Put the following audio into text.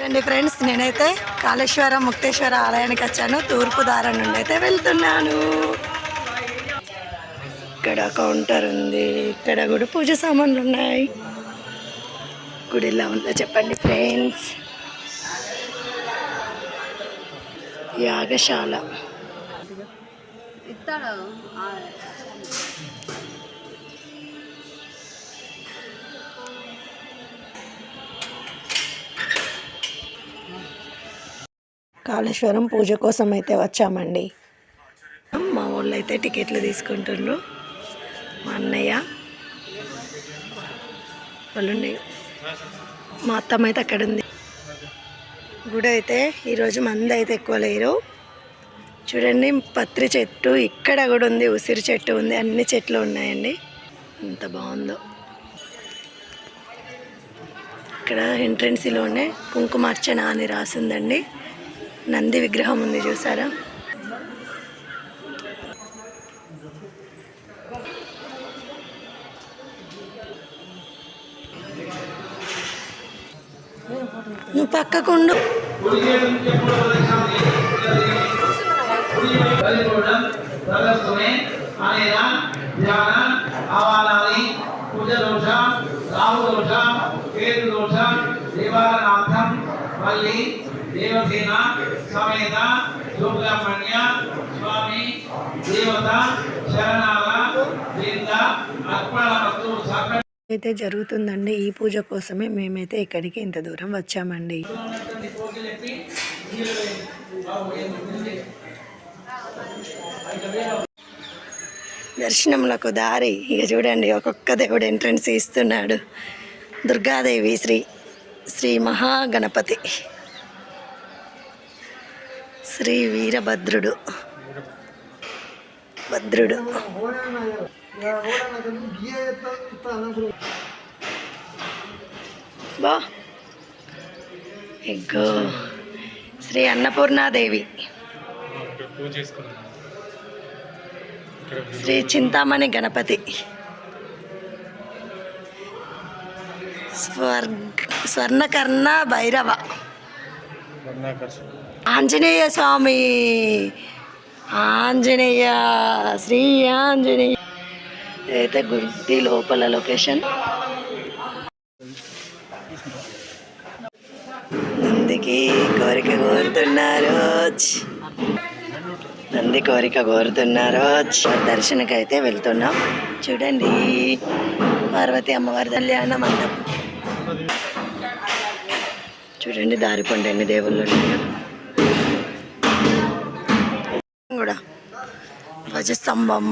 రండి ఫ్రెండ్స్, నేనైతే కాళేశ్వరం ముక్తేశ్వర ఆలయానికి వచ్చాను. తూర్పు దారి నుండి అయితే వెళ్తున్నాను. ఇక్కడ కౌంటర్ ఉంది, ఇక్కడ కూడా పూజ సామాన్లు ఉన్నాయి. గుడి ఎలా ఉందో చెప్పండి ఫ్రెండ్స్. యాగశాల. కాళేశ్వరం పూజ కోసం అయితే వచ్చామండి. మా వాళ్ళు అయితే టికెట్లు తీసుకుంటుండ్రు. మా అన్నయ్య వాళ్ళు, మా అత్తమ్మ అయితే అక్కడ ఉంది. గుడి అయితే ఈరోజు మంది అయితే ఎక్కువ లేరు. చూడండి, పత్రి చెట్టు ఇక్కడ కూడా ఉంది, ఉసిరి చెట్టు ఉంది, అన్ని చెట్లు ఉన్నాయండి. ఎంత బాగుందో. ఇక్కడ ఎంట్రెన్స్లోనే కుంకుమార్చన అని రాసిందండి. నంది విగ్రహం ఉంది, చూసారా? నువ్వు పక్కకుండు. దేవసేన సమేత సుబ్రహ్మణ్య స్వామి దేవత శరణాల బృంద అర్పణమస్తు. అయితే జరుగుతుందండి. ఈ పూజ కోసమే మేమైతే ఇక్కడికి ఇంత దూరం వచ్చామండి. దర్శనములకు దారి ఇక చూడండి, ఒక్కొక్క దేవుడు ఎంట్రన్స్ ఇస్తున్నాడు. దుర్గాదేవి, శ్రీ మహాగణపతి, శ్రీ వీరభద్రుడు, భద్రుడు, బా ఎగ్గో శ్రీ అన్నపూర్ణాదేవి, శ్రీ చింతామణి గణపతి, స్వర్ణకర్ణ భైరవ, ఆంజనేయ స్వామి, ఆంజనేయ, శ్రీ ఆంజనేయ. అయితే గుడి లోపల లొకేషన్. నందికి కోరిక కోరుతున్నారు, నంది కోరిక కోరుతున్నారు. దర్శనకి అయితే వెళ్తున్నాం. చూడండి, పార్వతి అమ్మవారి కళ్యాణ మండపం. చూడండి, దారి పండు ఎన్ని దేవుళ్ళు ఉన్నాయో. కూడా ధ్వజస్తంభం.